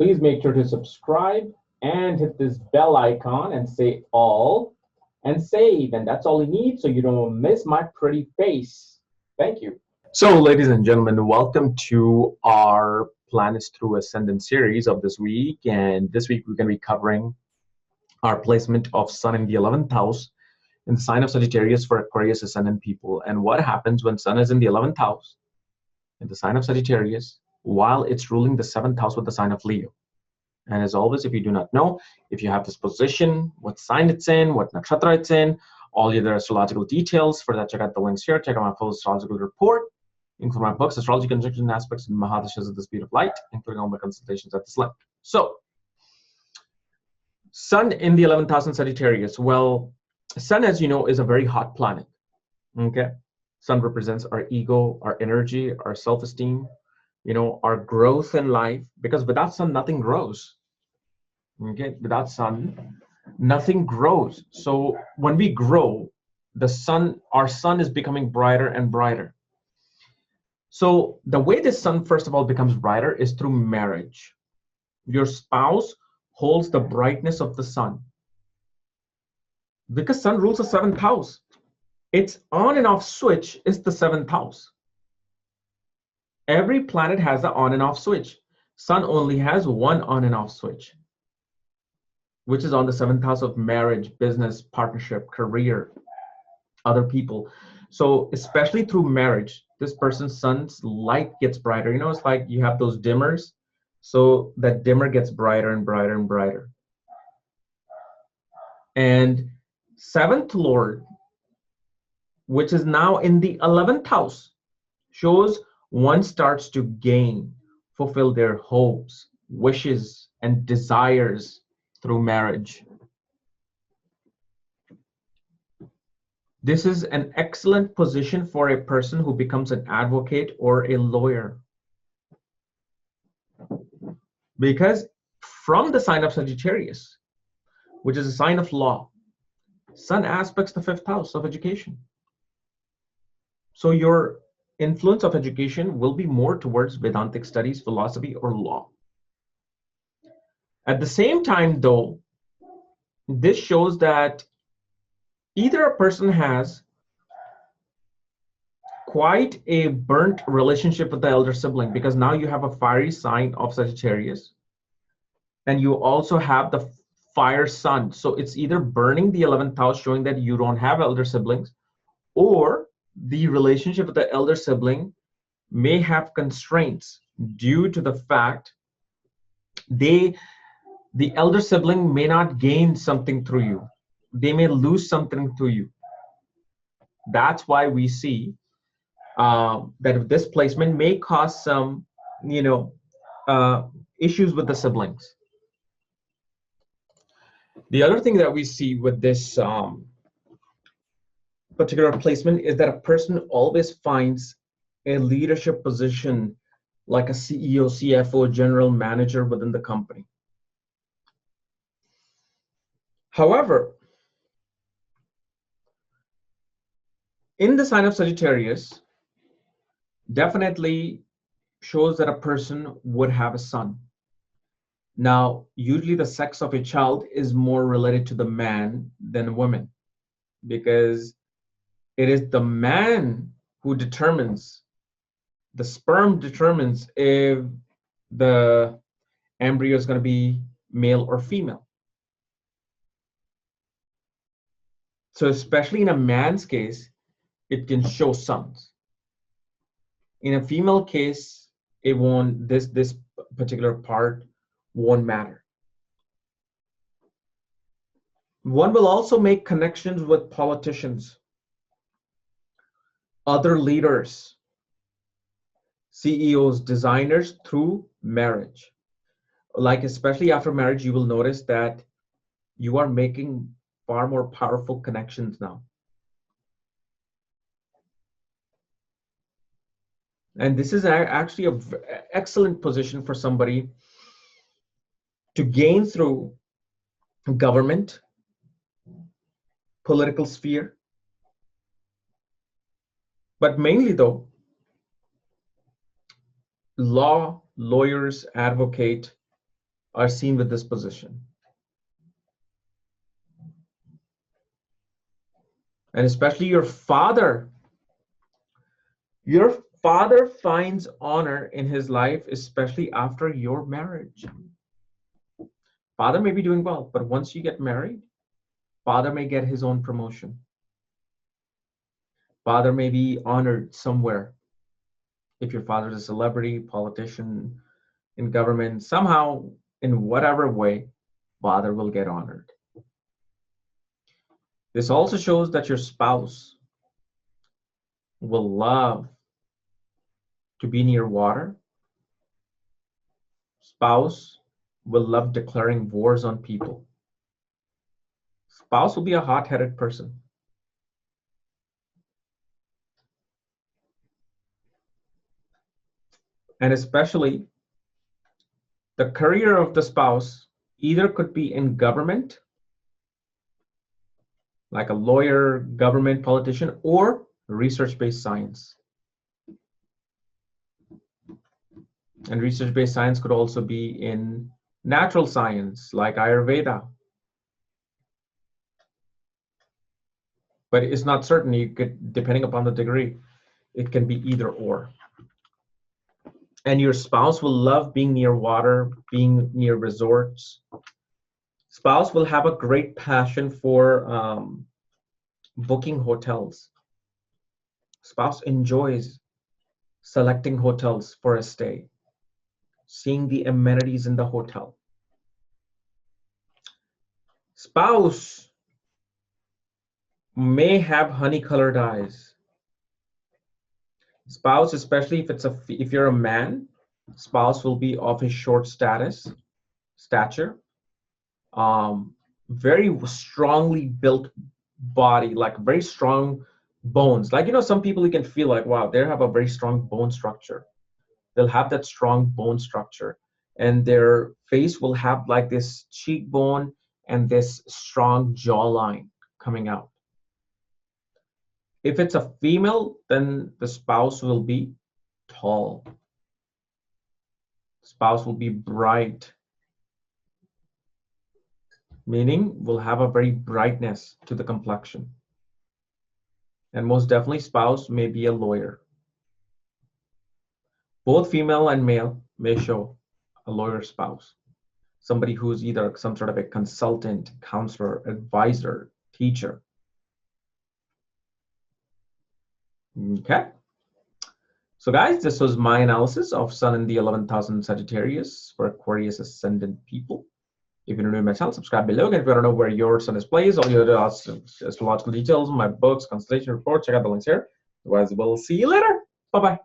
Please make sure to subscribe and hit this bell icon and say all and save. And that's all you need so you don't miss my pretty face. Thank you. So, ladies and gentlemen, welcome to our Planets Through Ascendant series of this week. And this week we're going to be covering our placement of Sun in the 11th house in the sign of Sagittarius for Aquarius ascendant people. And what happens when Sun is in the 11th house in the sign of Sagittarius while it's ruling the 7th house with the sign of Leo. And as always, if you do not know, if you have this position, what sign it's in, what nakshatra it's in, all the other astrological details, for that check out the links here, check out my full astrological report, including my books, Astrology, Conjunction, and Aspects, and Mahadashas of the Speed of Light, including all my consultations at this link. So, Sun in the 11th house in Sagittarius. Well, Sun, as you know, is a very hot planet. Okay, Sun represents our ego, our energy, our self-esteem, our growth in life, because without Sun, nothing grows. Okay, without Sun, nothing grows. So when we grow, our sun is becoming brighter and brighter. So the way the Sun, first of all, becomes brighter is through marriage. Your spouse holds the brightness of the Sun. Because Sun rules the 7th house. Its on and off switch is the 7th house. Every planet has an on and off switch. Sun only has one on and off switch, which is on the 7th house of marriage, business, partnership, career, other people. So especially through marriage, this person's Sun's light gets brighter. It's like you have those dimmers. So that dimmer gets brighter and brighter and brighter. And 7th Lord, which is now in the 11th house, shows one starts to gain, fulfill their hopes, wishes, and desires through marriage. This is an excellent position for a person who becomes an advocate or a lawyer. Because from the sign of Sagittarius, which is a sign of law, Sun aspects the 5th house of education. So your influence of education will be more towards Vedantic studies, philosophy, or law. At the same time, though, this shows that either a person has quite a burnt relationship with the elder sibling, because now you have a fiery sign of Sagittarius, and you also have the fire Sun. So it's either burning the 11th house, showing that you don't have elder siblings, or the relationship with the elder sibling may have constraints due to the fact the elder sibling may not gain something through you. They may lose something through you. That's why we see that this placement may cause some, issues with the siblings. The other thing that we see with this particular placement is that a person always finds a leadership position like a CEO, CFO, general manager within the company. However, in the sign of Sagittarius, definitely shows that a person would have a son. Now, usually the sex of a child is more related to the man than a woman, because it is the man who determines, the sperm determines if the embryo is going to be male or female. So especially in a man's case, it can show sons. In a female case, it won't, this particular part won't matter. One will also make connections with politicians, other leaders, CEOs, designers through marriage. Like especially after marriage, you will notice that you are making far more powerful connections now. And this is actually an excellent position for somebody to gain through government, political sphere. But mainly though, law, lawyers, advocate, are seen with this position. And especially your father. Your father finds honor in his life, especially after your marriage. Father may be doing well, but once you get married, father may get his own promotion. Father may be honored somewhere. If your father is a celebrity, politician, in government, somehow, in whatever way, father will get honored. This also shows that your spouse will love to be near water. Spouse will love declaring wars on people. Spouse will be a hot-headed person. And especially the career of the spouse either could be in government, like a lawyer, government, politician, or research-based science. And research-based science could also be in natural science, like Ayurveda. But it's not certain. You could, depending upon the degree, it can be either or. And your spouse will love being near water, being near resorts. Spouse will have a great passion for booking hotels. Spouse enjoys selecting hotels for a stay, seeing the amenities in the hotel. Spouse may have honey-colored eyes. Spouse, especially if you're a man, spouse will be of a short stature, very strongly built body, like very strong bones. Like, you know, some people you can feel like, wow, they have a very strong bone structure. They'll have that strong bone structure, and their face will have like this cheekbone and this strong jawline coming out. If it's a female, then the spouse will be tall. Spouse will be bright, meaning will have a very brightness to the complexion. And most definitely, spouse may be a lawyer. Both female and male may show a lawyer spouse, somebody who's either some sort of a consultant, counselor, advisor, teacher. Okay. So guys, this was my analysis of Sun in the 11th house in Sagittarius for Aquarius ascendant people. If you're new to my channel, subscribe below. And if you don't know where your sun is placed, all your astrological details, my books, constellation report, check out the links here. Otherwise, we'll see you later. Bye-bye.